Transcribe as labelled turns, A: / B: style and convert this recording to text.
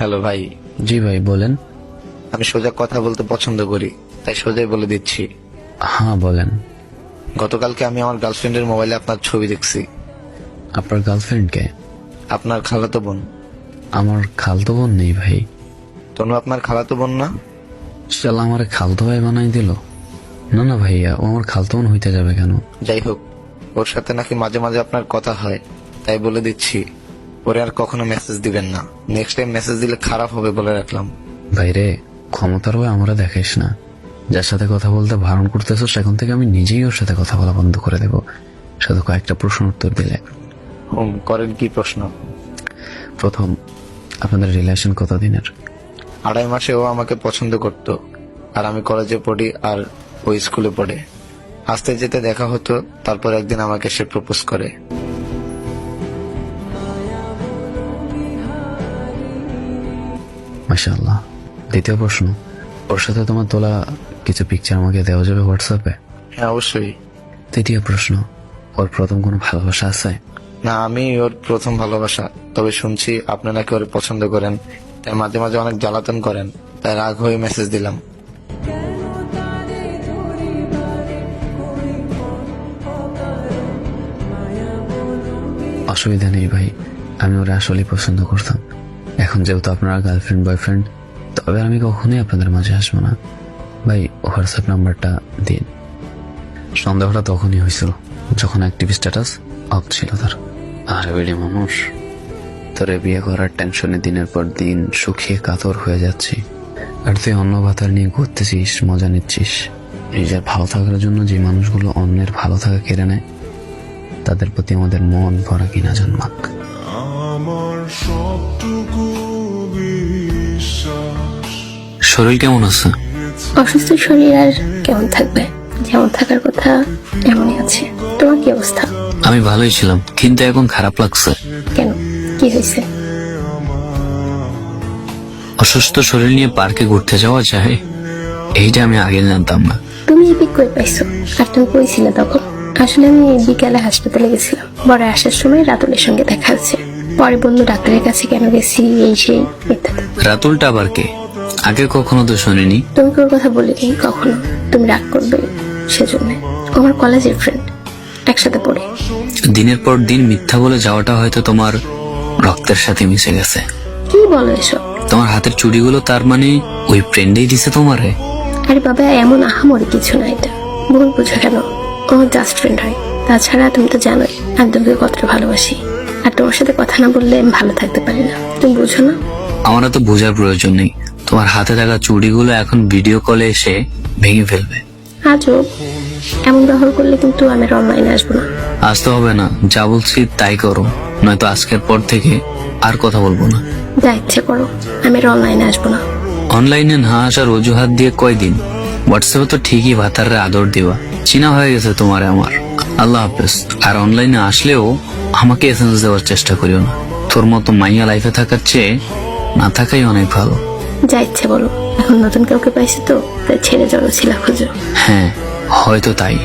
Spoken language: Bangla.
A: হ্যালো ভাই।
B: জি ভাই বলেন।
A: আমি সোজা কথা বলতে পছন্দ করি, তাই সোজাই বলে দিচ্ছি।
B: হ্যাঁ বলেন।
A: গতকালকে আমি আমার গার্লফ্রেন্ডের মোবাইলে আপনার ছবি দেখছি।
B: আপনার গার্লফ্রেন্ডকে?
A: আপনার খালাতো বোন।
B: আমার খালতো বোন নেই ভাই।
A: তনু আপনার খালাতো বোন না?
B: শালা আমার খালতো ভাই বানাই দিল। না না ভাইয়া, ও আমার খালতো বোন হইতে যাবে কেন?
A: যাই হোক, ওর সাথে নাকি মাঝে মাঝে আপনার কথা হয়, তাই বলে দিচ্ছি ওরে আর কখনো মেসেজ দিবেন না। নেক্সট টাইম মেসেজ দিলে খারাপ হবে বলে রাখলাম।
B: ভাইরে, ক্ষমতার হয়ে আমরা দেখাইস না। যার সাথে কথা বলতে বারণ করতেছো সেখান থেকে আমি নিজেই ওর সাথে কথা বলা বন্ধ করে দেবো, শুধু কয়েকটা প্রশ্ন উত্তর দিলে।
A: করেন কি প্রশ্ন?
B: প্রথম, আপনাদের রিলেশন কতদিনের?
A: 2.5 মাসে ও আমাকে পছন্দ করত, আর আমি কলেজে পড়ি আর ও স্কুলে পড়ে। আসতে যেতে দেখা হতো, তারপর একদিন আমাকে সে প্রপোজ করে।
B: মাশাআল্লাহ। দ্বিতীয় প্রশ্ন, ওর সাথে তোমার তোলা কিছু পিকচার আমাকে দেওয়া যাবে হোয়াটসঅ্যাপে?
A: হ্যাঁ অবশ্যই।
B: তৃতীয় প্রশ্ন, ওর প্রথম কোনো ভালোবাসা আছে?
A: না, আমি ওর প্রথম ভালোবাসা। তবে শুনছি আপনি নাকি ওর পছন্দ করেন, তাই মাঝে মাঝে অনেক জ্বালাতন করেন, তাই রাগ হয়ে মেসেজ দিলাম।
B: অসুবিধা নেই ভাই, আমি ওরা আসলেই পছন্দ করতাম। এখন যেহেতু আপনারা গার্লফ্রেন্ড বয়ফ্রেন্ড, তবে আমি কখনোই আপনাদের মাঝে আসবো না। ভাই হোয়াটসঅ্যাপ নাম্বারটা দিন। সন্দেহটা তখনই হয়েছিল যখন অ্যাক্টিভ স্ট্যাটাস অফ ছিল তার। আর বেড়ি মানুষ, তোরে বিয়ে করার টেনশনে দিনের পর দিন শুকিয়ে কাতর হয়ে যাচ্ছি, আর তুই অন্য ভাতার নিয়ে ঘুরতেছিস, মজা নিচ্ছিস। নিজের ভালো থাকার জন্য যে মানুষগুলো অন্যের ভালো থাকা কেড়ে নেয়, তাদের প্রতি আমাদের মন ভরা কিনা জন্মাক। শরীর কেমন আছে?
C: অসুস্থ শরীর আর কেমন থাকবে, যেমন থাকার কথা এমনই আছে। তোমার কি অবস্থা?
B: আমি ভালোই ছিলাম, কিন্তু এখন খারাপ লাগছে।
C: কেন, কি হয়েছে?
B: অসুস্থ শরীর নিয়ে পার্কে ঘুরতে যাওয়া যায়, এইটা আমি আগে জানতাম না।
C: তুমি এই পিক কই পাইছো? আর তুমি কইছিলে তখন? আসলে আমি বিকালে হাসপাতালে গেছিলাম, বড় আসার সময় রাতুলের সঙ্গে দেখা হচ্ছে। পরে বললো ডাক্তারের কাছে কেন গেছি, এই সেই ইত্যাদি।
B: রাতুলটা আবার কে? আগে কখনো তো শুনিনি।
C: তুমি ওর কথা বলিনি কখনো, তুমি রাগ করবে সেজন্য। আমার কলেজের ফ্রেন্ড, একসাথে পড়ে।
B: দিনের পর দিন মিথ্যা বলে যাওয়াটা হয়তো তোমার রক্তের সাথে মিশে গেছে।
C: কি বলো এসব?
B: তোমার হাতের চুড়িগুলো তার মানে ওই ফ্রেন্ডেই দিছে তোমারে?
C: আরে বাবা, এমন আহামরি কিছু না, এটা ভুল বুঝো কেন। ও জাস্ট ফ্রেন্ড হয়। তাছাড়া তুমি তো জানোই আমি তোমাকে কতটা ভালোবাসি, আর তোমার সাথে কথা না বললে আমি ভালো থাকতে পারি না। তুমি বুঝো না?
B: আমার তো বোঝার প্রয়োজন নেই, তোমার হাতে থাকা চুড়িগুলো এখন ভিডিও কলে এসে ভেঙে ফেলবে।
C: আজও এমন ব্যবহার করলে কিন্তু আমি আর অনলাইনে আসবো না।
B: আসতে হবে না, যা বলছি তাই করো, নয়তো আজকের পর থেকে আর কথা বলবো না।
C: যা ইচ্ছে করো, আমি আর অনলাইনে আসবো না।
B: অনলাইনে না আসার অজুহাত দিয়ে কয়দিন? হোয়াটসঅ্যাপে তো ঠিকই ভাতারে আদর দিবা, চিনা হয়ে গেছে তোমার আমার। আল্লাহ হাফেজ। আর অনলাইনে আসলেও আমাকে এসএমএস দেওয়ার চেষ্টা করিও না। তোর মতো মাইয়া লাইফে থাকার চেয়ে না থাকাই অনেক ভালো।
C: যা ইচ্ছে বলো, এখন নতুন কাউকে পাইছি তো, তাই ছেড়ে যাওয়া ছিল খুঁজো।
B: হ্যাঁ, হয়তো তাই।